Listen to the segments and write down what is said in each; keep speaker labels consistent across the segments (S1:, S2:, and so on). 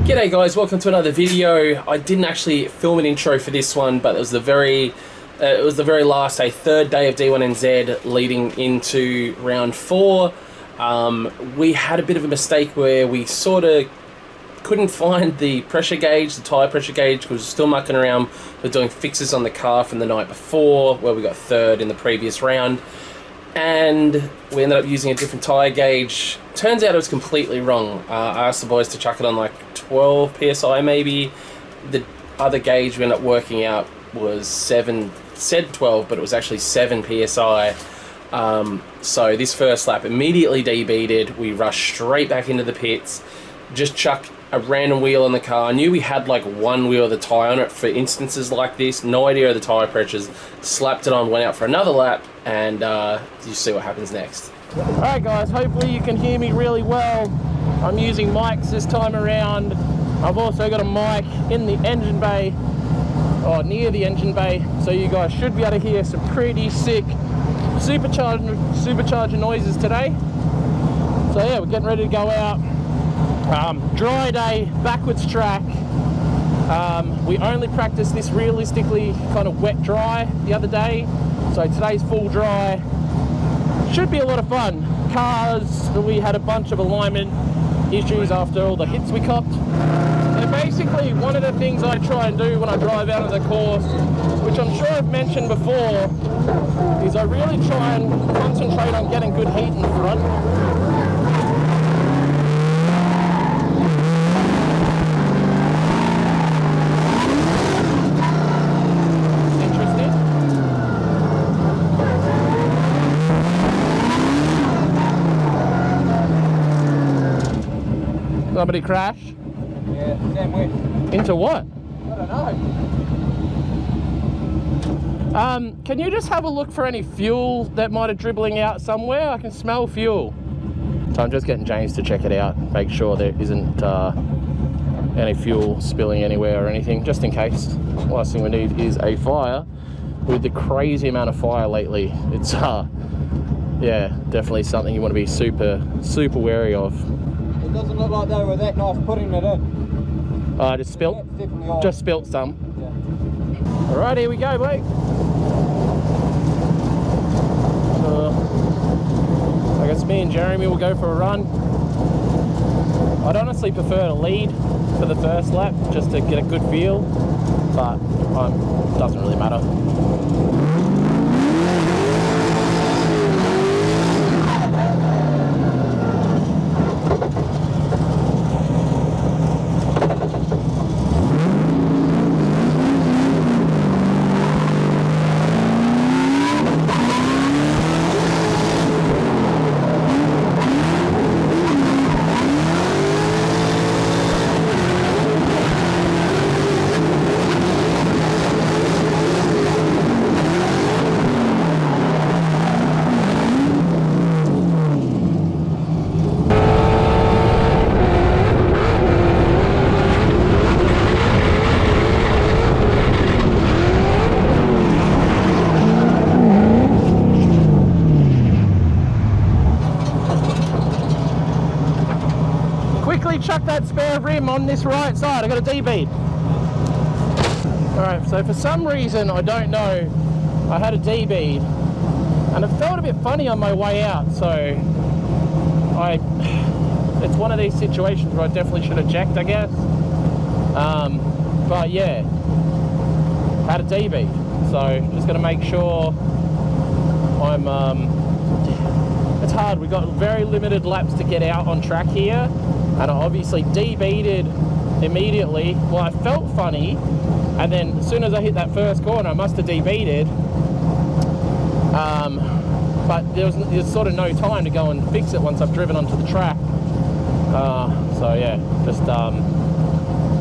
S1: G'day guys, welcome to another video. I didn't actually film an intro for this one, but it was the very last day, third day of D1NZ leading into round 4. We had a bit of a mistake where we sort of couldn't find the pressure gauge, the tyre pressure gauge, because we were still mucking around. We're doing fixes on the car from the night before, where we got third in the previous round. And we ended up using a different tyre gauge. Turns out it was completely wrong. I asked the boys to chuck it on like 12 PSI maybe. The other gauge we ended up working out was 7, said 12, but it was actually 7 PSI. So this first lap immediately debeated. We rushed straight back into the pits, just chucked a random wheel on the car. I knew we had like one wheel of the tyre on it for instances like this. No idea of the tyre pressures. Slapped it on, went out for another lap, and you see what happens next. Alright guys, hopefully you can hear me really well. I'm using mics this time around. I've also got a mic in the engine bay, or near the engine bay, so you guys should be able to hear some pretty sick supercharger noises today. So yeah, we're getting ready to go out. Dry day, backwards track. We only practiced this realistically kind of wet dry the other day, so today's full dry. Should be a lot of fun. Cars, we had a bunch of alignment issues after all the hits we copped. So basically one of the things I try and do when I drive out of the course, which I'm sure I've mentioned before, is I really try and concentrate on getting good heat in front. Somebody crash?
S2: Yeah, damn wet.
S1: Into what?
S2: I don't know.
S1: Can you just have a look for any fuel that might have dribbling out somewhere? I can smell fuel. So I'm just getting James to check it out, make sure there isn't any fuel spilling anywhere or anything, just in case. Last thing we need is a fire. With the crazy amount of fire lately, it's yeah, definitely something you want to be super wary of.
S2: It doesn't look like they were that nice putting it in.
S1: Just spilt some.
S2: Yeah.
S1: Alright, here we go, Blake. So I guess me and Jeremy will go for a run. I'd honestly prefer to lead for the first lap just to get a good feel, but doesn't really matter. Chuck that spare rim on this right side. I got a D-bead. Alright, so for some reason, I don't know, I had a D-bead and it felt a bit funny on my way out, so it's one of these situations where I definitely should have checked, I guess. But yeah, I had a D-bead, so just got to make sure it's hard. We've got very limited laps to get out on track here. And I obviously debeaded immediately. Well, I felt funny, and then as soon as I hit that first corner, I must have debeaded. But there's sort of no time to go and fix it once I've driven onto the track. So yeah, just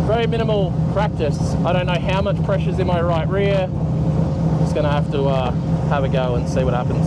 S1: very minimal practice. I don't know how much pressure's in my right rear. Just gonna have to have a go and see what happens.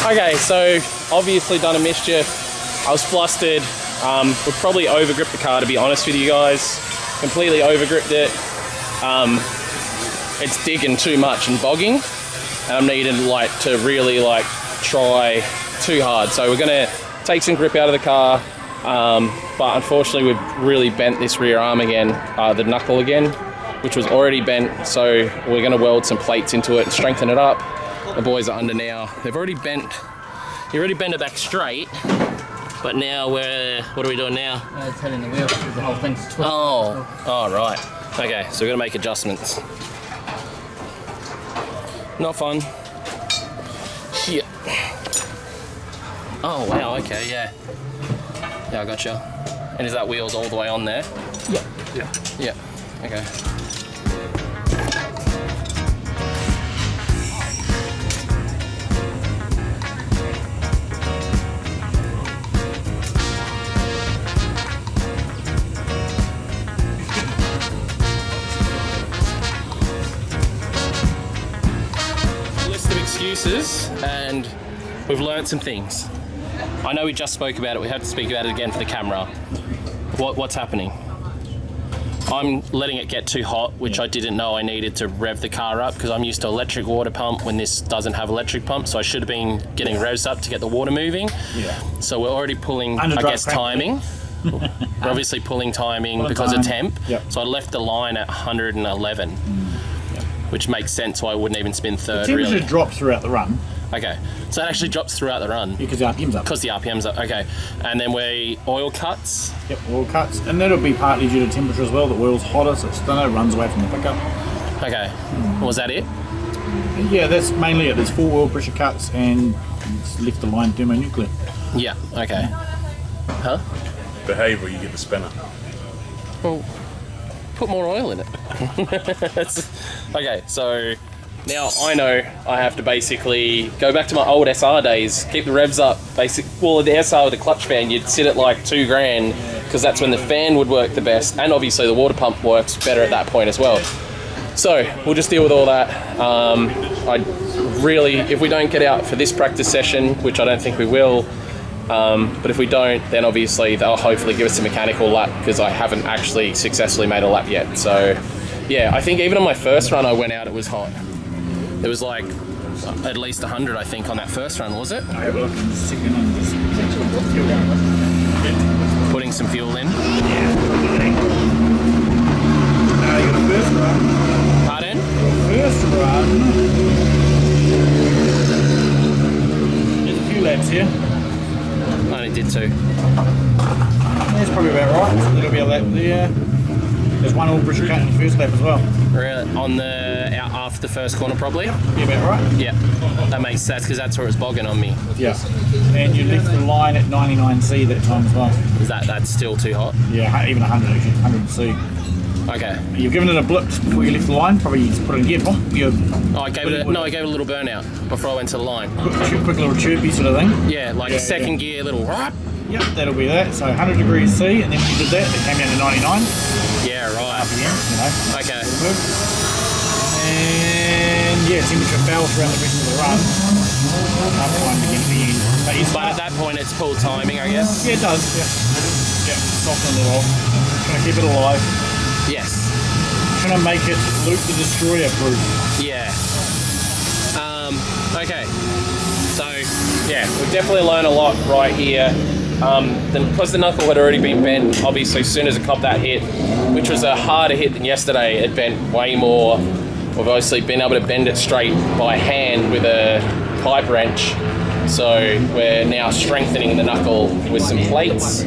S1: Okay, so obviously done a mischief. I was flustered. We've probably overgripped the car, to be honest with you guys. Completely overgripped it. It's digging too much and bogging, and I'm needing to really try too hard. So we're gonna take some grip out of the car, but unfortunately we've really bent this rear arm again, the knuckle again, which was already bent. So we're gonna weld some plates into it and strengthen it up. The boys are under now. They've already bent. You already bent it back straight, but now what are we doing now?
S3: It's heading the wheel. The whole thing's twisted.
S1: Oh, right. Okay, so we're gonna make adjustments. Not fun. Shit. Oh wow. Okay. Yeah. Yeah, I gotcha. And is that wheels all the way on there?
S3: Yeah.
S1: Yeah. Okay. Excuses, and we've learned some things. I know we just spoke about it. We have to speak about it again for the camera. What's happening? I'm letting it get too hot, which I didn't know I needed to rev the car up, because I'm used to electric water pump when this doesn't have electric pump, so I should have been getting revs up to get the water moving.
S2: Yeah.
S1: So we're already pulling, I guess, timing. We're obviously pulling timing because of temp.
S2: Yep.
S1: So I left the line at 111. Which makes sense why I wouldn't even spin third,
S2: The temperature
S1: really.
S2: drops throughout the run.
S1: Okay, so that actually drops throughout the run.
S2: Because the RPM's up.
S1: Because the RPM's up, okay. And then we oil cuts.
S2: Yep, oil cuts. And that'll be partly due to temperature as well. The oil's hotter, so it's thinner, runs away from the pickup.
S1: Okay, was that it?
S2: Yeah, that's mainly it. There's 4 oil pressure cuts and it's left the line thermonuclear.
S1: Yeah, okay. Huh?
S4: Behave or you get the spinner.
S1: Well, put more oil in it. Okay, so now I know I have to basically go back to my old SR days, keep the revs up. Well, the SR with the clutch fan, you'd sit at like $2,000 because that's when the fan would work the best, and obviously the water pump works better at that point as well. So we'll just deal with all that. If we don't get out for this practice session, which I don't think we will, but if we don't, then obviously they'll hopefully give us a mechanical lap, because I haven't actually successfully made a lap yet. So yeah, I think even on my first run I went out, it was hot. There was like at least 100, I think, on that first run, was it? Putting some fuel in.
S2: First run.
S1: Pardon?
S2: First run. There's a few laps here.
S1: I only did 2.
S2: That's probably about right. There'll be a lap there. There's 1 oil pressure cut in the first lap as well.
S1: Really? Out after the first corner, probably?
S2: Be about right.
S1: Yeah. That makes sense, because that's where it's bogging on me.
S2: Yeah. And you left the line at 99C that time as well.
S1: Is that's still too hot?
S2: Yeah, even 100 actually, 100C.
S1: Okay.
S2: You've given it a blip just before you left the line. Probably just put it in gear pump.
S1: I gave it a little burnout before I went to the line.
S2: Quick little chirpy sort of thing.
S1: Yeah, like second gear, little.
S2: Yep, that'll be that. So 100 degrees C, and then when you did that, it came down to 99.
S1: Yeah, right.
S2: RPM,
S1: Okay.
S2: And yeah, temperature fell throughout the rest of the run. Time to get to the end.
S1: But at that point, it's full timing, I guess.
S2: Yeah, it does. Yeah, soften it off. Trying to keep it alive.
S1: Yes.
S2: Trying to make it Luke the Destroyer proof.
S1: Yeah. Okay. So yeah, we've definitely learned a lot right here. Because the knuckle had already been bent, obviously as soon as it copped that hit, which was a harder hit than yesterday, it bent way more. We've obviously been able to bend it straight by hand with a pipe wrench. So we're now strengthening the knuckle with some plates,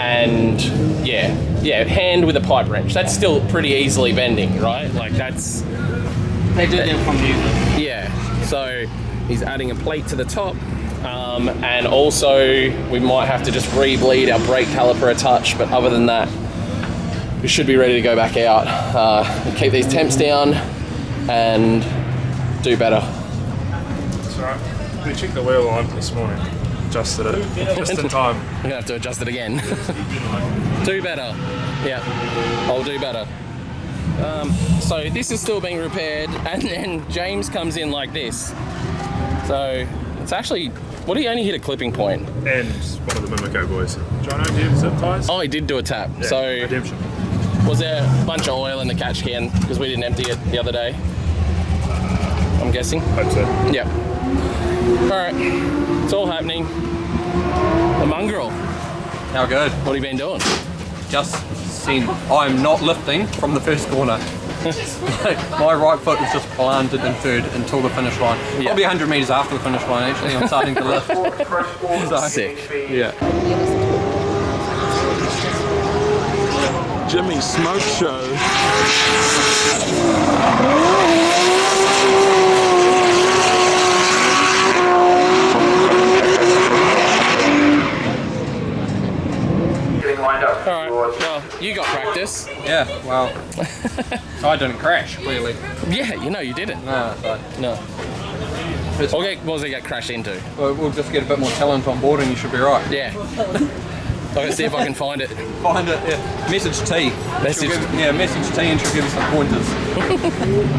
S1: and hand with a pipe wrench. That's still pretty easily bending, right? Like that's...
S3: They do them from you.
S1: Yeah, so he's adding a plate to the top. And also we might have to just re-bleed our brake caliper a touch, but other than that we should be ready to go back out. Keep these temps down and do better.
S4: That's alright. We checked the wheel line this morning, adjusted it just in time.
S1: I'm gonna have to adjust it again. Do better. Yeah, I'll do better. So this is still being repaired, and then James comes in like this. So it's actually What do you only hit a clipping point?
S4: And one of the Mimico boys. Jono, do you have zip ties?
S1: Oh, he did do a tap.
S4: Yeah,
S1: So
S4: redemption.
S1: was there a bunch of oil in the catch can because we didn't empty it the other day? I'm guessing.
S4: Hope so.
S1: Yeah. All right. It's all happening. The mongrel.
S5: How good?
S1: What have you been doing?
S5: Just seen. I'm not lifting from the first corner. My right foot is just planted in third until the finish line.
S1: Yeah.
S5: Probably 100 metres after the finish line, actually, I'm starting to lift. So,
S1: Sick.
S5: yeah.
S6: Jimmy's Smoke Show.
S1: All right. Well, you got practice.
S5: Yeah, well, I didn't crash, clearly.
S1: Yeah, you know you didn't.
S5: No, so
S1: No. What was it get crashed into?
S5: we'll just get a bit more talent on board and you should be right.
S1: Yeah. I'll see if I can find it.
S5: Find it, yeah. Message T.
S1: Message-
S5: Message T and she'll give you some pointers.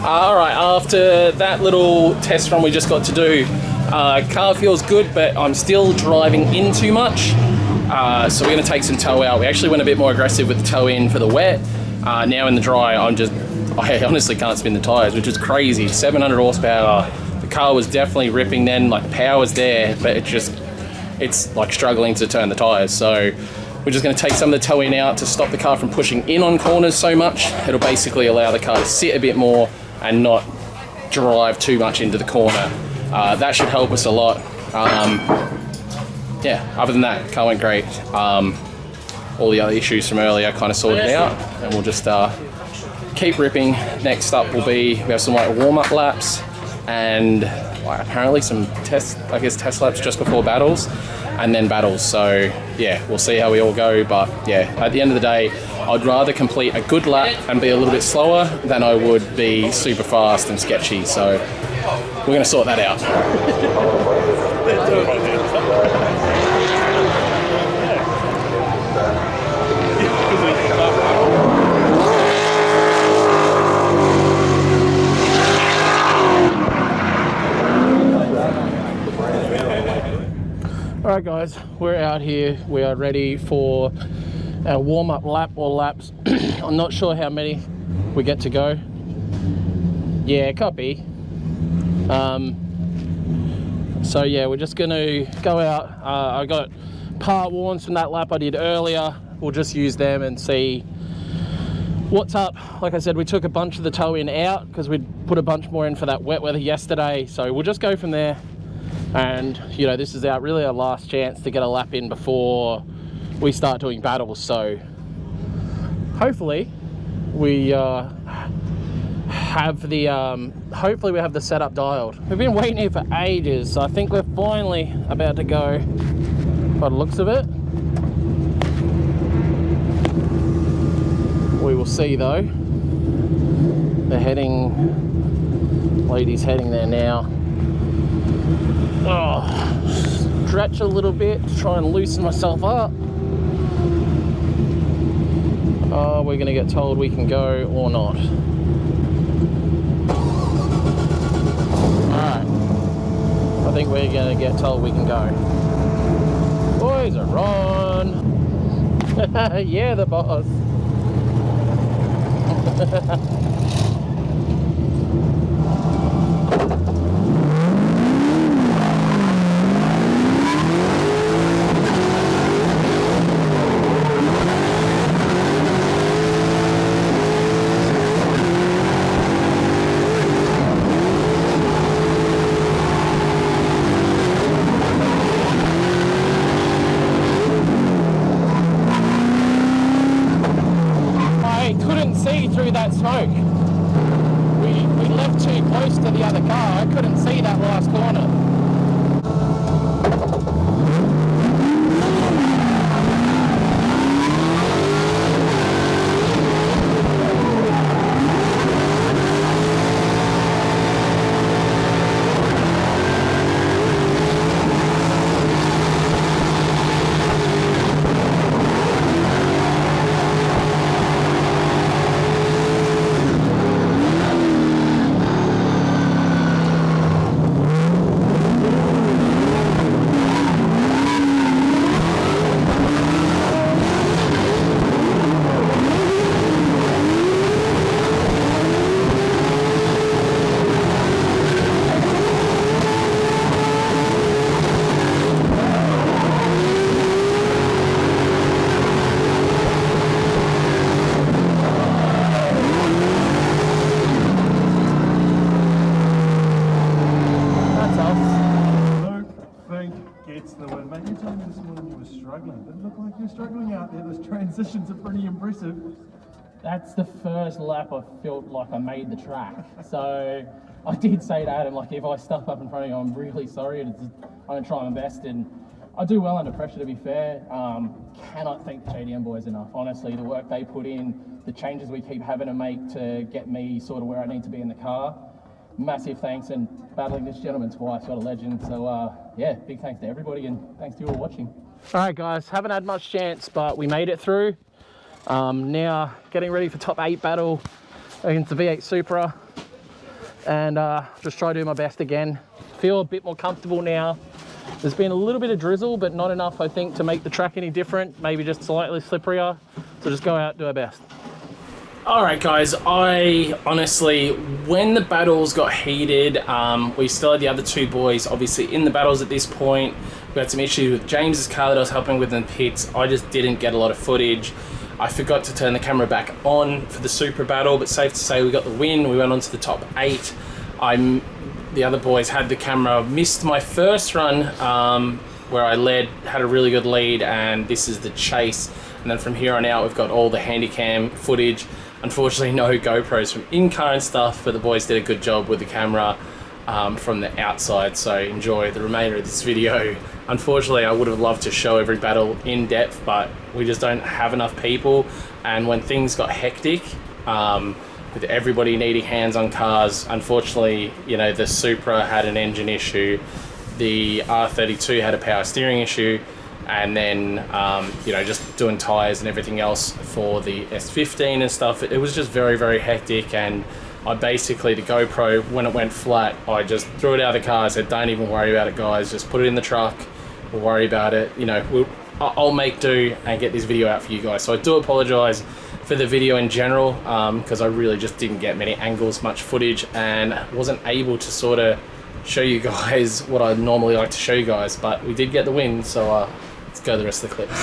S1: All right, after that little test run we just got to do, car feels good, but I'm still driving in too much. So we're gonna take some toe out. We actually went a bit more aggressive with the toe in for the wet. Now in the dry, I honestly can't spin the tires, which is crazy. 700 horsepower. The car was definitely ripping then, like power's there, but it's like struggling to turn the tires. So we're just gonna take some of the toe in out to stop the car from pushing in on corners so much. It'll basically allow the car to sit a bit more and not drive too much into the corner. That should help us a lot. Yeah, other than that, car went great. All the other issues from earlier kind of sorted out, and we'll just keep ripping. Next up will be, we have some like warm-up laps and apparently some test laps just before battles, and then battles. So yeah, we'll see how we all go, but yeah, at the end of the day, I'd rather complete a good lap and be a little bit slower than I would be super fast and sketchy. So we're going to sort that out. Alright guys, we're out here. We are ready for our warm-up lap or laps. I'm not sure how many we get to go. Yeah, copy. So yeah, we're just gonna go out. I got part warns from that lap I did earlier. We'll just use them and see what's up. Like I said, we took a bunch of the toe in out because we put a bunch more in for that wet weather yesterday. So we'll just go from there. And you know, this is really our last chance to get a lap in before we start doing battles. So hopefully we have the setup dialed. We've been waiting here for ages, so I think we're finally about to go by the looks of it. We will see though. Lady's heading there now. Oh, stretch a little bit to try and loosen myself up. Oh, we're gonna get told we can go or not. Alright. I think we're gonna get told we can go. Boys are on. Yeah, the boss. I couldn't see through that smoke.
S6: the word, mate. You told me this morning you were struggling. It didn't look like you were struggling out there. Those transitions are pretty impressive.
S7: That's the first lap I felt like I made the track. So I did say to Adam, like, if I stuff up in front of you, I'm really sorry. I'm going to try my best. And I do well under pressure, to be fair. Cannot thank the JDM boys enough. Honestly, the work they put in, the changes we keep having to make to get me sort of where I need to be in the car. Massive thanks, and battling this gentleman twice, what a legend. So yeah, big thanks to everybody, and thanks to you all watching. All right, guys, haven't had much chance, but we made it through. Now getting ready for top 8 battle against the V8 Supra, and just try to do my best again. Feel a bit more comfortable now. There's been a little bit of drizzle, but not enough, I think, to make the track any different. Maybe just slightly slipperier. So just go out, do our best.
S1: All right, guys, I honestly, when the battles got heated, we still had the other 2 boys obviously in the battles at this point. We had some issues with James's car that I was helping with in the pits. I just didn't get a lot of footage. I forgot to turn the camera back on for the Supra battle, but safe to say we got the win. We went on to the top 8. The other boys had the camera, missed my first run where I led, had a really good lead, and this is the chase. And then from here on out, we've got all the handycam footage. Unfortunately, no GoPros from in-car and stuff, but the boys did a good job with the camera from the outside, so enjoy the remainder of this video. Unfortunately, I would have loved to show every battle in depth, but we just don't have enough people. And when things got hectic, with everybody needing hands on cars, unfortunately, you know, the Supra had an engine issue, the R32 had a power steering issue, and then, you know, just doing tyres and everything else for the S15 and stuff. It was just very, very hectic, and I basically, the GoPro, when it went flat, I just threw it out of the car. I said, don't even worry about it, guys. Just put it in the truck. We'll worry about it. You know, I'll make do and get this video out for you guys. So I do apologise for the video in general, because I really just didn't get many angles, much footage, and wasn't able to sort of show you guys what I normally like to show you guys. But we did get the win, so let's go to the rest of the clips.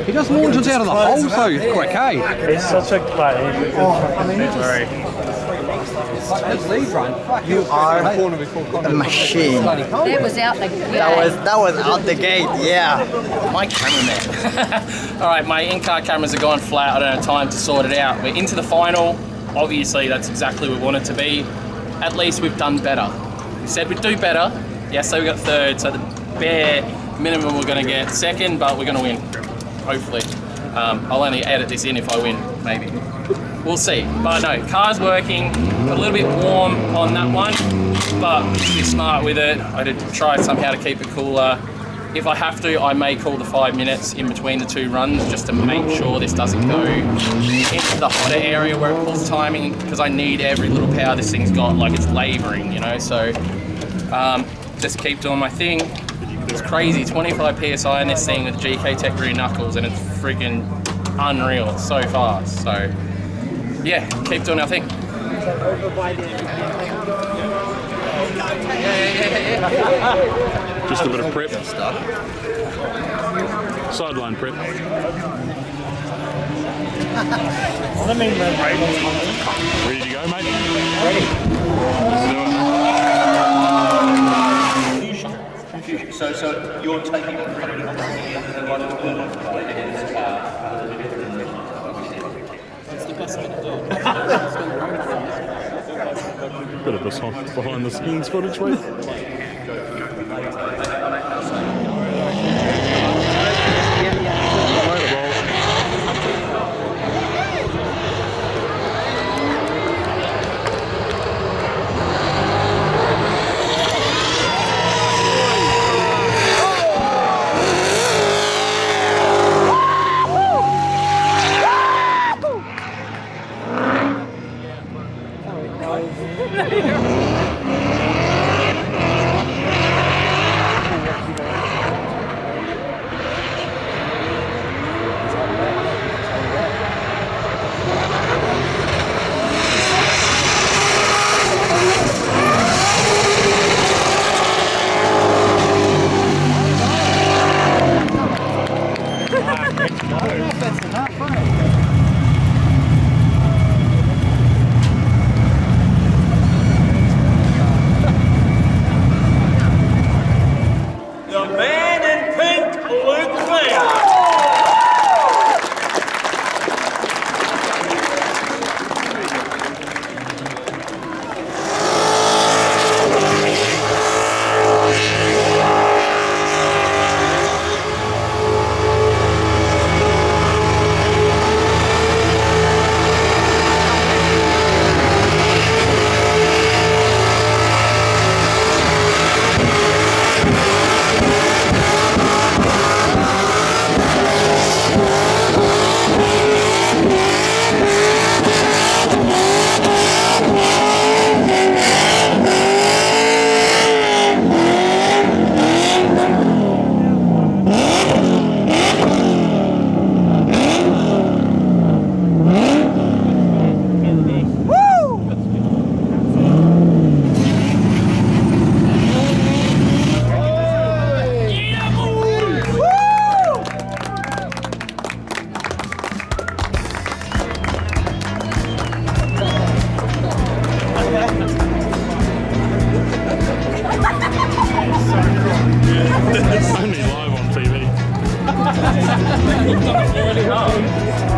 S5: He just launches out of the hole so quick, eh?
S6: He's such a
S5: His lead run.
S8: You are a machine.
S9: That was out the gate.
S8: That was out the gate, yeah. My cameraman.
S1: All right, my in-car cameras are gone flat. I don't have time to sort it out. We're into the final. Obviously, that's exactly what we want it to be. At least we've done better. We said we'd do better. Yes, so we got 3rd, so the bare minimum we're gonna get 2nd, but we're gonna win, hopefully. I'll only edit this in if I win, maybe. We'll see. But no, car's working. Got a little bit warm on that one, but be smart with it. I did try somehow to keep it cooler. If I have to, I may call the 5 minutes in between the 2 runs just to make sure this doesn't go into the hotter area where it pulls timing, because I need every little power this thing's got, like it's labouring, you know. So just keep doing my thing. It's crazy, 25 PSI in this thing with GK Tech rear knuckles, and it's freaking unreal. It's so fast. So yeah, keep doing our thing.
S4: Just a bit of prep. Sideline prep. Ready to go, mate? Ready.
S10: So you're taking the credit on
S1: That's the best thing to do.
S4: Bit of this behind the scenes footage, mate.
S2: No,